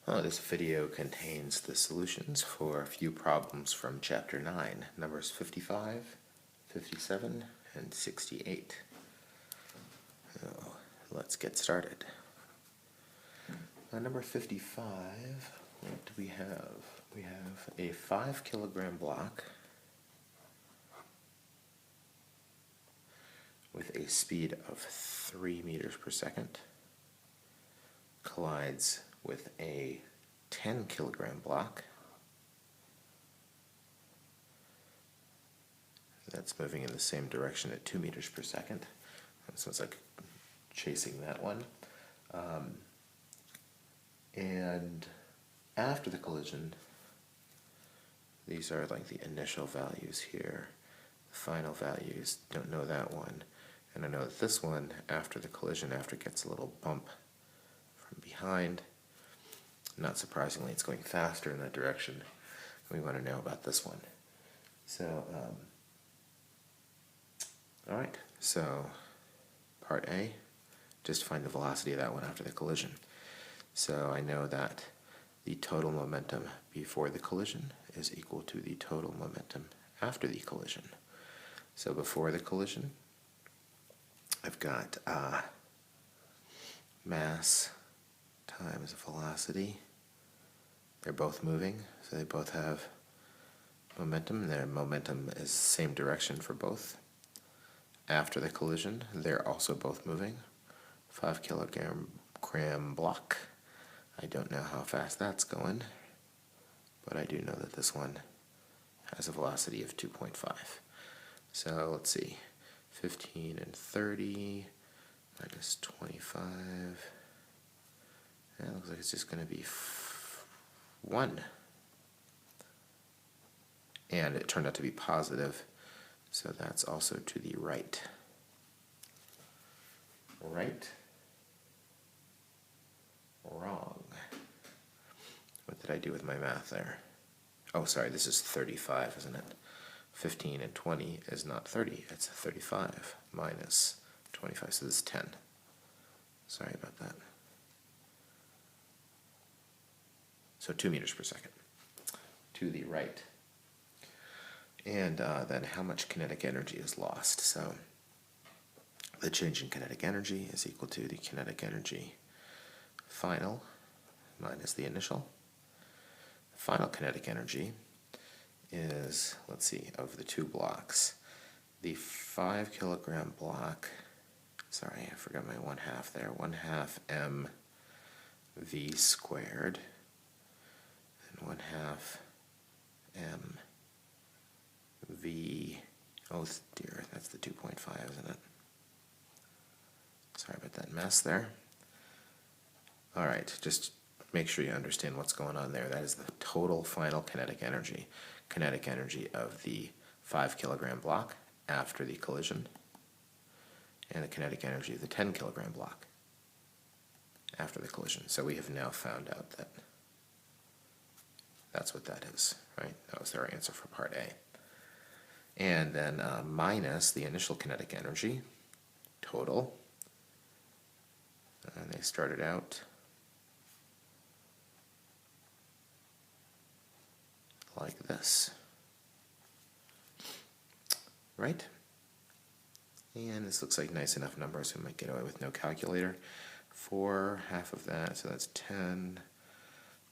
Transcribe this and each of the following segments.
This video contains the solutions for a few problems from Chapter 9, numbers 55, 57, and 68. So let's get started. Number 55, what do we have? We have a 5 kilogram block with a speed of 3 meters per second, collides with a 10 kilogram block that's moving in the same direction at 2 meters per second. So it's like chasing that one. And after the collision, these are like the initial values here. The final values, don't know that one. And I know that this one, after the collision, after it gets a little bump from behind, not surprisingly, it's going faster in that direction. We want to know about this one. So, all right, so part A, just find the velocity of that one after the collision. So I know that the total momentum before the collision is equal to the total momentum after the collision. So before the collision, I've got mass times velocity. They're both moving, so they both have momentum. Their momentum is the same direction for both. After the collision, they're also both moving. 5 kilogram block. I don't know how fast that's going, but I do know that this one has a velocity of 2.5. So let's see, 15 and 30 minus 25. That looks like it's just going to be 1. And it turned out to be positive, so that's also to the right. Right? Wrong. What did I do with my math there? Oh, sorry, this is 35, isn't it? 15 and 20 is not 30, it's 35 minus 25, so this is 10. Sorry about that. So 2 meters per second to the right. And then how much kinetic energy is lost? So the change in kinetic energy is equal to the kinetic energy final minus the initial. Final kinetic energy is, let's see, of the two blocks. The 5 kilogram block, sorry, I forgot my 1/2 there, 1/2 mv squared, and 1/2 mv, oh dear, that's the 2.5, isn't it? Sorry about that mess there. All right, just make sure you understand what's going on there. That is the total final kinetic energy of the 5 kilogram block after the collision, and the kinetic energy of the 10 kilogram block after the collision. So we have now found out that that's what that is, right? That was our answer for part A. And then minus the initial kinetic energy, total, and they started out like this, right? And this looks like nice enough numbers, so we might get away with no calculator. 4, half of that, so that's 10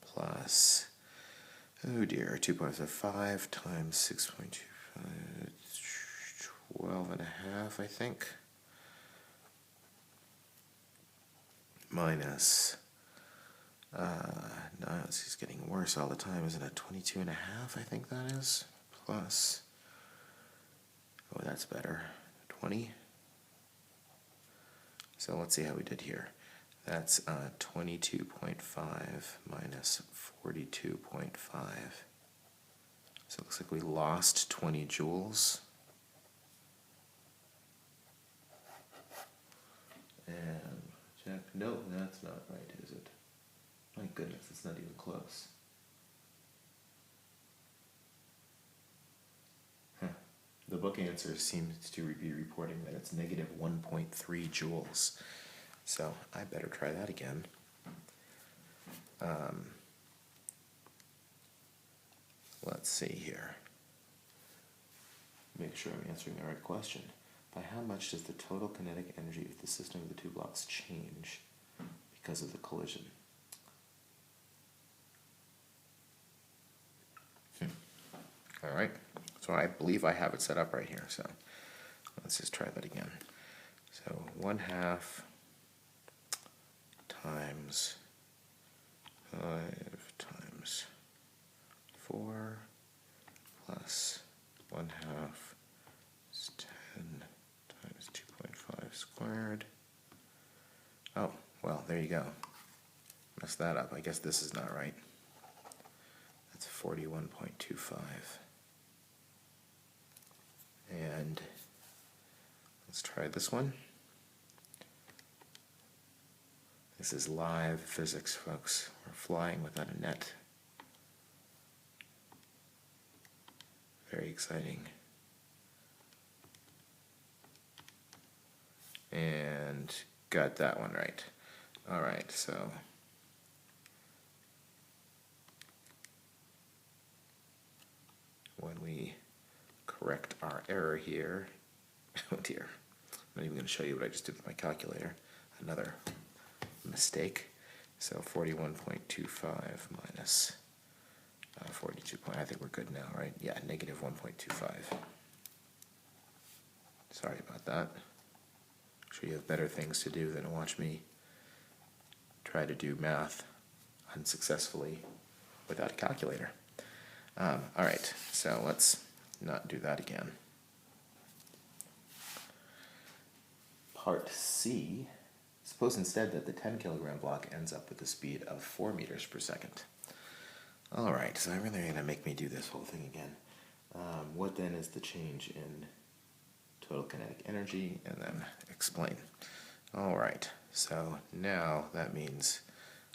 plus, oh dear, 2.5 times 6.25, 12.5, I think, minus, no, this is getting worse all the time, isn't it? 22.5, I think that is, plus, oh, that's better, 20. So let's see how we did here. That's 22.5 minus 42.5. So it looks like we lost 20 joules. And check, no, that's not right, is it? My goodness, it's not even close. The book answer seems to be reporting that it's negative 1.3 joules. So I better try that again. let's see here. Make sure I'm answering the right question. By how much does the total kinetic energy of the system of the two blocks change because of the collision? All right, so I believe I have it set up right here, so let's just try that again. So 1/2 times 5 times 4 plus 1/2 is 10 times 2.5 squared. Oh, well, there you go. Messed that up. I guess this is not right. That's 41.25. And let's try this one. This is live physics, folks. We're flying without a net. Very exciting. And got that one right. All right, so when we correct our error here, oh dear, I'm not even going to show you what I just did with my calculator. Another mistake. So 41.25 minus 42. I think we're good now, right? Yeah, negative 1.25. Sorry about that. I'm sure you have better things to do than watch me try to do math unsuccessfully without a calculator. All right, so let's not do that again. Part C, suppose instead that the 10 kilogram block ends up with a speed of 4 meters per second. All right, so I'm really going to make me do this whole thing again. What then is the change in total kinetic energy? And then explain. All right, so now that means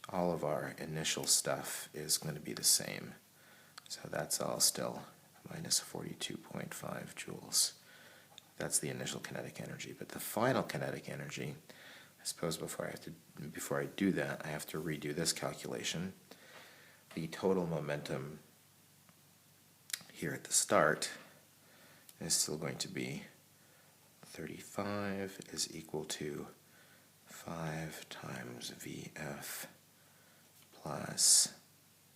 all of our initial stuff is going to be the same. So that's all still minus 42.5 joules. That's the initial kinetic energy. But the final kinetic energy, I suppose before I do that, I have to redo this calculation. The total momentum here at the start is still going to be 35 is equal to 5 times Vf plus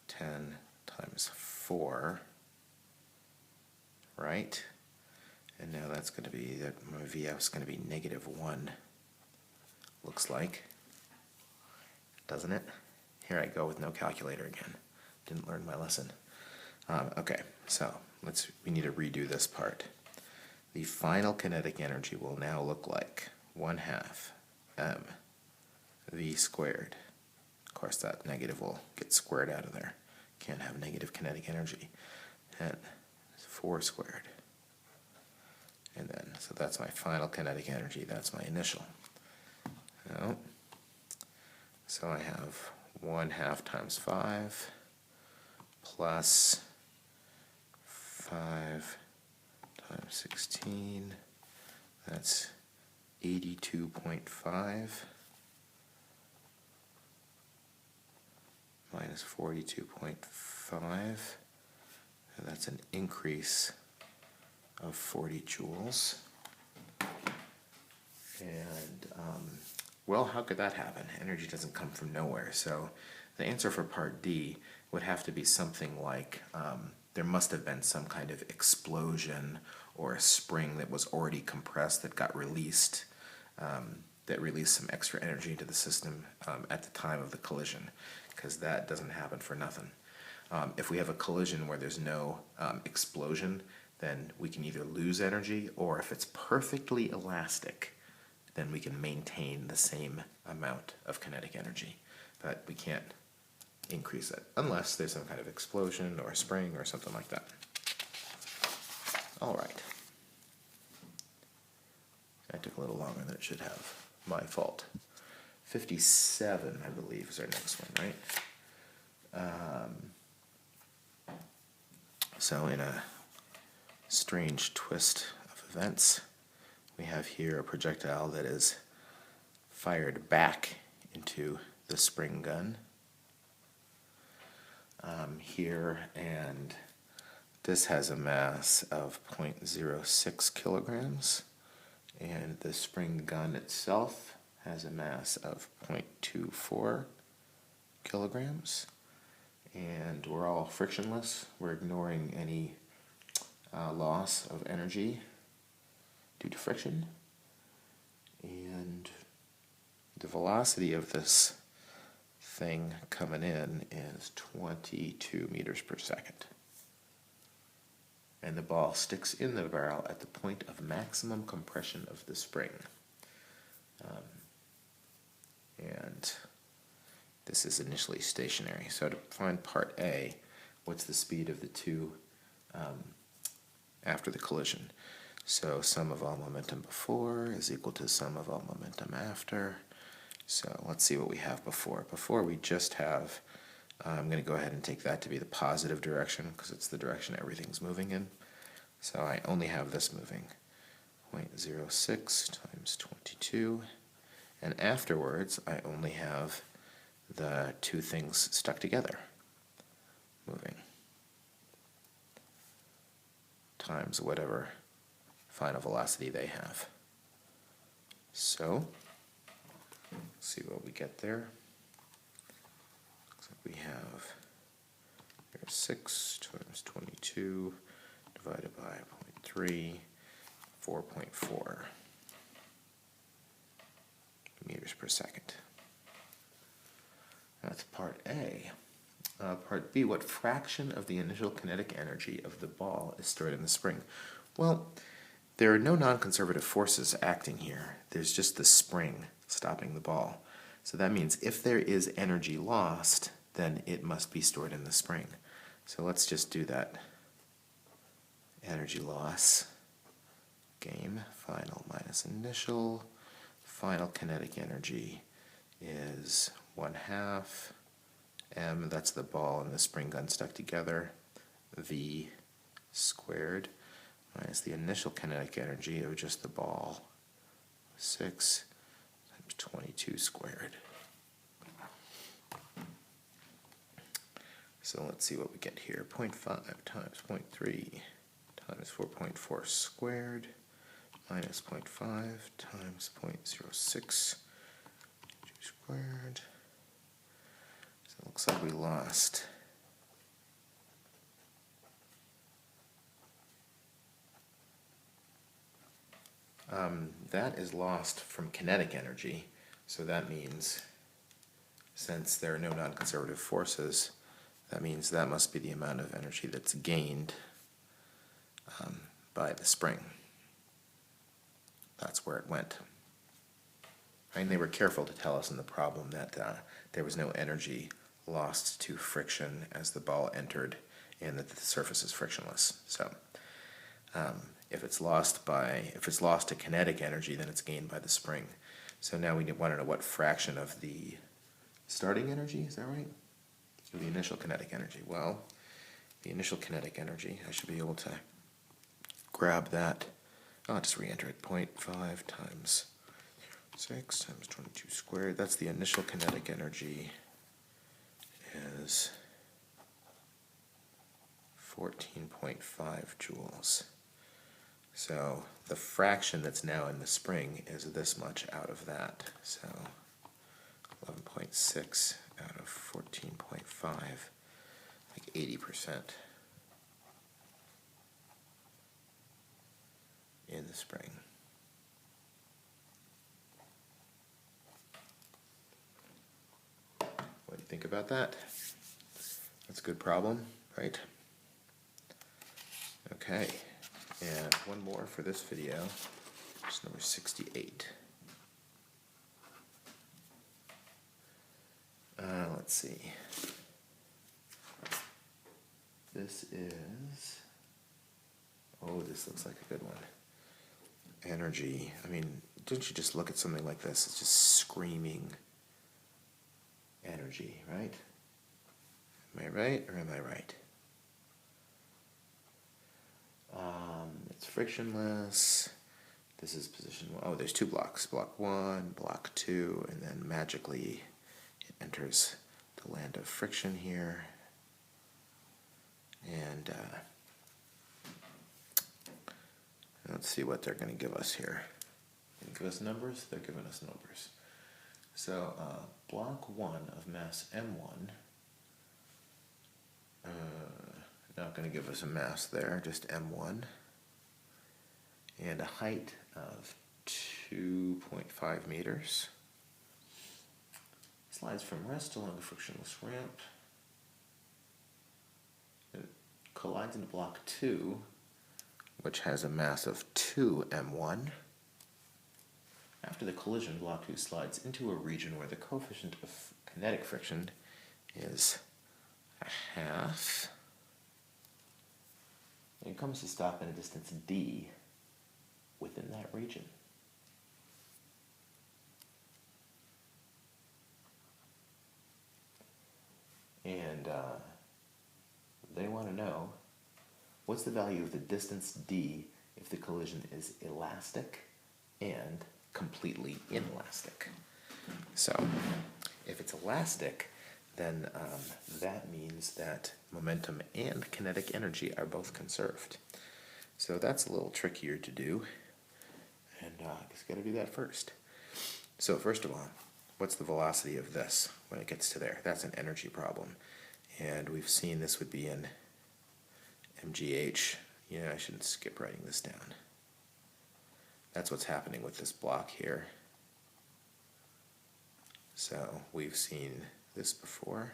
10 times 4, right? And now that's going to be, my Vf is going to be negative 1, looks like, doesn't it? Here I go with no calculator again. Didn't learn my lesson. Okay, so we need to redo this part. The final kinetic energy will now look like 1/2 mv squared. Of course, that negative will get squared out of there. Can't have negative kinetic energy. And 4 squared. And then, so that's my final kinetic energy. That's my initial. Now, so I have 1/2 times 5 plus 5 times 16. That's 82.5 minus 42.5. And that's an increase of 40 joules. And, well, how could that happen? Energy doesn't come from nowhere. So the answer for part D would have to be something like there must have been some kind of explosion or a spring that was already compressed that got released, that released some extra energy into the system at the time of the collision, because that doesn't happen for nothing. If we have a collision where there's no explosion, then we can either lose energy, or if it's perfectly elastic, then we can maintain the same amount of kinetic energy. But we can't increase it unless there's some kind of explosion or a spring or something like that. All right. That took a little longer than it should have. My fault. 57, I believe, is our next one, right? So in a strange twist of events, we have here a projectile that is fired back into the spring gun here, and This has a mass of 0.06 kilograms, and the spring gun itself has a mass of 0.24 kilograms, and we're all frictionless. We're ignoring any loss of energy due to friction, and the velocity of this thing coming in is 22 meters per second. And the ball sticks in the barrel at the point of maximum compression of the spring. And this is initially stationary. So to find part A, what's the speed of the two after the collision? So sum of all momentum before is equal to sum of all momentum after. So let's see what we have before. Before we just have, I'm going to go ahead and take that to be the positive direction because it's the direction everything's moving in. So I only have this moving, 0.06 times 22. And afterwards, I only have the two things stuck together, moving, times whatever final velocity they have. So, let's see what we get there. Looks like we have 6 times 22 divided by 0.3, 4.4 meters per second. That's part A. Part B, what fraction of the initial kinetic energy of the ball is stored in the spring? Well, there are no non-conservative forces acting here. There's just the spring stopping the ball. So that means if there is energy lost, then it must be stored in the spring. So let's just do that. Energy loss, game, final minus initial. Final kinetic energy is 1/2 m, that's the ball and the spring gun stuck together, v squared, minus the initial kinetic energy of just the ball, 6 times 22 squared. So let's see what we get here. 0.5 times 0.3 times 4.4 squared minus 0.5 times 0.06 squared. So it looks like we lost that is lost from kinetic energy, so that means since there are no non-conservative forces, that means that must be the amount of energy that's gained by the spring. That's where it went. And they were careful to tell us in the problem that there was no energy lost to friction as the ball entered and that the surface is frictionless. So if it's lost to kinetic energy, then it's gained by the spring. So now we want to know what fraction of the starting energy, is that right? So the initial kinetic energy. Well, the initial kinetic energy, I should be able to grab that. I'll just re-enter it. 0.5 times 6 times 22 squared. That's the initial kinetic energy is 14.5 joules. So the fraction that's now in the spring is this much out of that. So 11.6 out of 14.5, like 80% in the spring. What do you think about that? That's a good problem, right? Okay, and one more for this video. It's number 68. Let's see. This is, this looks like a good one. Energy. I mean, don't you just look at something like this? It's just screaming energy, right? Am I right or am I right? It's frictionless. This is position 1. There's 2 blocks. Block 1, block 2, and then magically it enters the land of friction here. And Let's see what they're going to give us here. They give us numbers? They're giving us numbers. So block 1 of mass M1, not going to give us a mass there, just M1, and a height of 2.5 meters. Slides from rest along a frictionless ramp. It collides into block 2, which has a mass of 2 M1. After the collision, block 2 slides into a region where the coefficient of kinetic friction is a half. And it comes to stop at a distance d within that region. And they want to know, what's the value of the distance d if the collision is elastic and completely inelastic? So if it's elastic, then that means that momentum and kinetic energy are both conserved. So that's a little trickier to do, and I just got to do that first. So first of all, what's the velocity of this when it gets to there? That's an energy problem, and we've seen this would be in mgh. Yeah, I shouldn't skip writing this down. That's what's happening with this block here. So we've seen this before,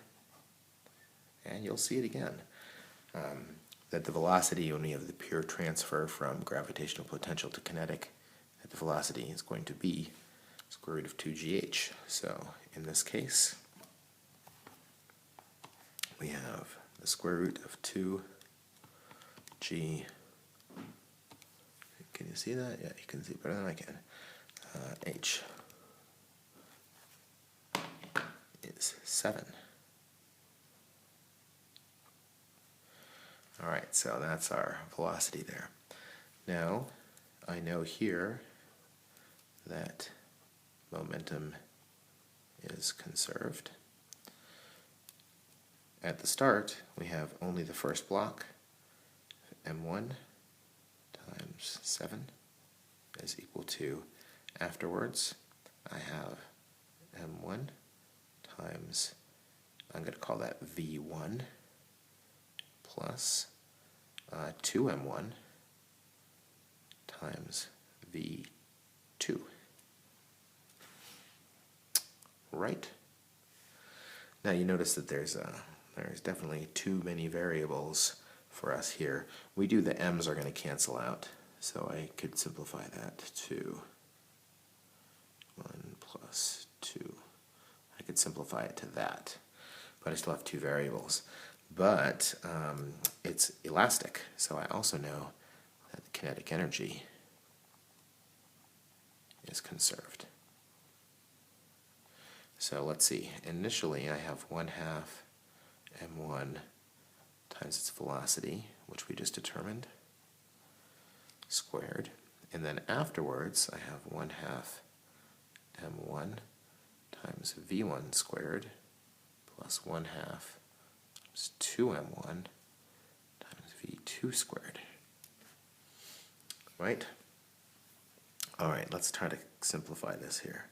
and you'll see it again, that the velocity, when we have the pure transfer from gravitational potential to kinetic, that the velocity is going to be square root of 2gh. So in this case, we have the square root of 2g. Can you see that? Yeah, you can see better than I can. H is 7. All right, so that's our velocity there. Now, I know here that momentum is conserved. At the start, we have only the first block, m1 times 7 is equal to, afterwards, I have m1 times, I'm going to call that v1, plus 2m1 times v2. Right? Now you notice that there's definitely too many variables for us here. We do the m's are going to cancel out, so I could simplify that to 1 plus 2. I could simplify it to that, but I still have two variables. But it's elastic, so I also know that the kinetic energy is conserved. So let's see. Initially, I have 1/2 m1 times its velocity, which we just determined, squared. And then afterwards, I have 1/2 m1 times v1 squared plus 1/2 times 2m1 times v2 squared. Right? All right, let's try to simplify this here.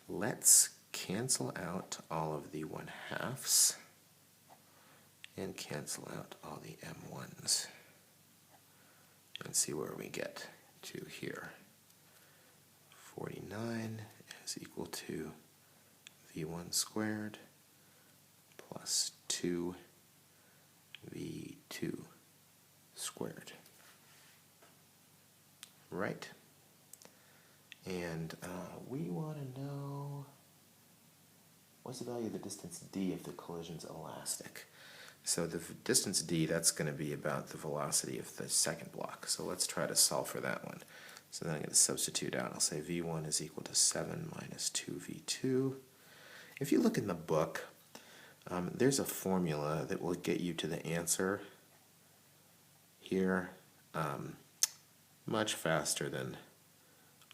Let's cancel out all of the 1/2s and cancel out all the m1s and see where we get to here. 49 is equal to v1 squared plus 2 v2 squared. Right? And we want to know, what's the value of the distance d if the collision's elastic? So the distance d, that's going to be about the velocity of the second block. So let's try to solve for that one. So then I'm going to substitute out. I'll say v1 is equal to 7 minus 2v2. If you look in the book, there's a formula that will get you to the answer here much faster than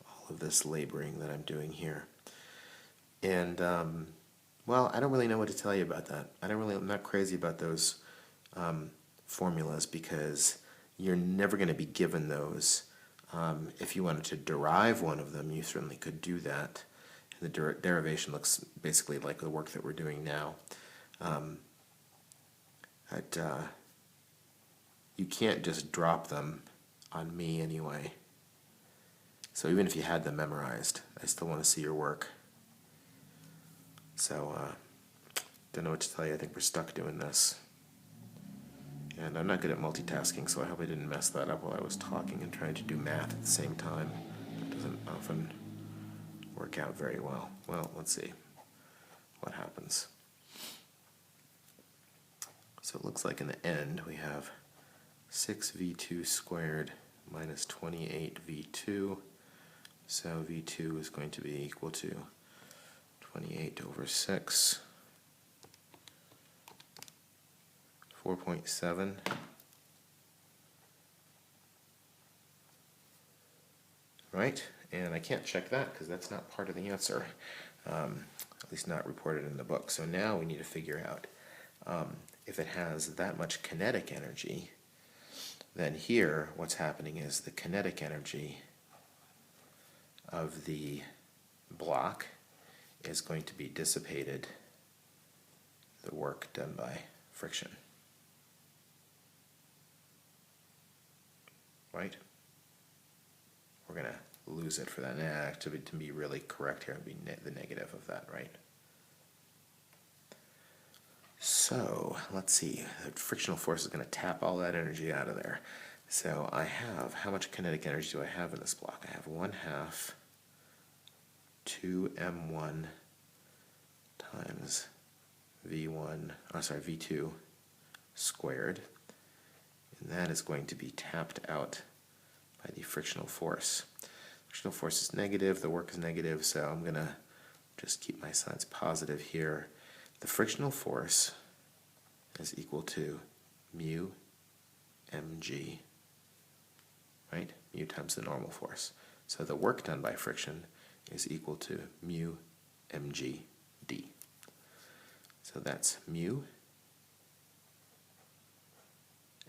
all of this laboring that I'm doing here. And well, I don't really know what to tell you about that. I'm not crazy about those formulas because you're never going to be given those If you wanted to derive one of them, you certainly could do that. And the derivation looks basically like the work that we're doing now. You can't just drop them on me anyway. So even if you had them memorized, I still want to see your work. So, don't know what to tell you. I think we're stuck doing this. And I'm not good at multitasking, so I hope I didn't mess that up while I was talking and trying to do math at the same time. That doesn't often work out very well. Well, let's see what happens. So it looks like in the end we have 6v2 squared minus 28v2. So v2 is going to be equal to 28 over 6. 4.7. Right, and I can't check that because that's not part of the answer, at least not reported in the book. So now we need to figure out if it has that much kinetic energy, then here what's happening is the kinetic energy of the block is going to be dissipated, the work done by friction. Right? We're going to lose it for that. Nah, to be really correct here, it would be the negative of that, right? So, let's see. The frictional force is going to tap all that energy out of there. So I have, how much kinetic energy do I have in this block? I have 1/2 2m1 times v2 squared. And that is going to be tapped out by the frictional force. Frictional force is negative, the work is negative, so I'm going to just keep my signs positive here. The frictional force is equal to mu mg, right? Mu times the normal force. So the work done by friction is equal to mu mg d. So that's mu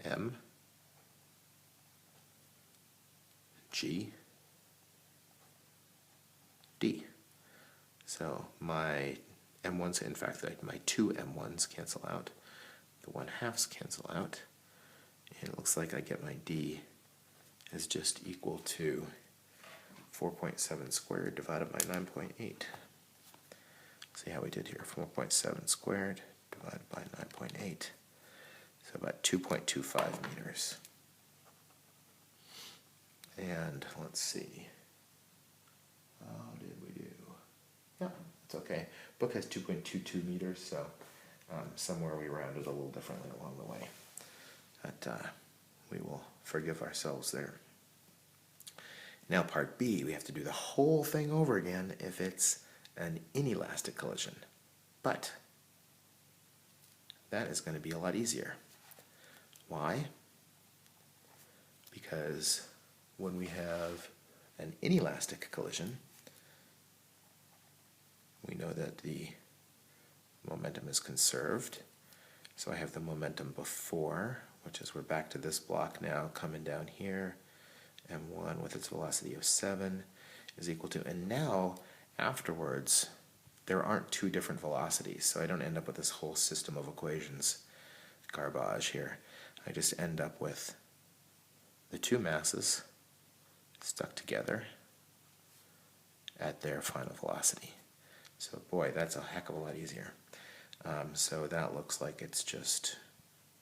m g d. So my m1s, in fact, my two m1s cancel out, the 1/2s cancel out, and it looks like I get my d is just equal to 4.7 squared divided by 9.8. See how we did here, 4.7 squared divided by 9.8. So about 2.25 meters. And let's see, how did we do? Yeah, it's okay. Book has 2.22 meters, so somewhere we rounded a little differently along the way. But we will forgive ourselves there. Now part B, we have to do the whole thing over again if it's an inelastic collision. But that is going to be a lot easier. Why? Because when we have an inelastic collision, we know that the momentum is conserved. So I have the momentum before, which is we're back to this block now, coming down here. M1 with its velocity of 7 is equal to, and now afterwards there aren't two different velocities, so I don't end up with this whole system of equations garbage here. I just end up with the two masses stuck together at their final velocity. So boy, that's a heck of a lot easier. So that looks like it's just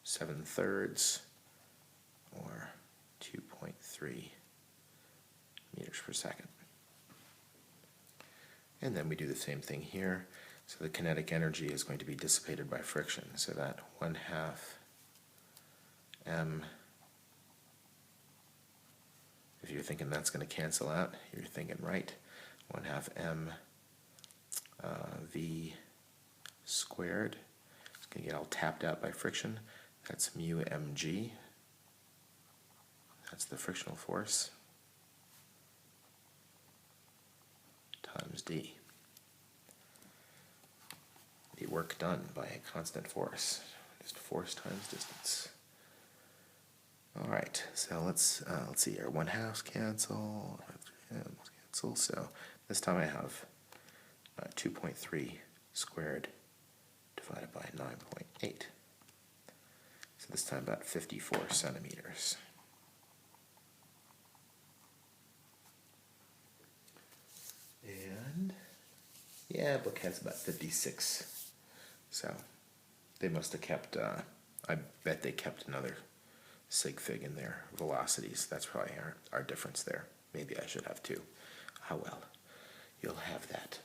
7/3 or 2.3 meters per second. And then we do the same thing here. So the kinetic energy is going to be dissipated by friction. So that 1/2 m, if you're thinking that's going to cancel out, you're thinking right. 1/2 m v squared. It's going to get all tapped out by friction. That's mu mg. That's the frictional force times d. The work done by a constant force, just force times distance. All right, so let's see here. 1/2 cancel, cancel. So this time I have 2.3 squared divided by 9.8. So this time about 54 centimeters. And yeah, book has about 56. So they must have kept, I bet they kept another sig fig in their velocities. That's probably our difference there. Maybe I should have two. Oh well, you'll have that.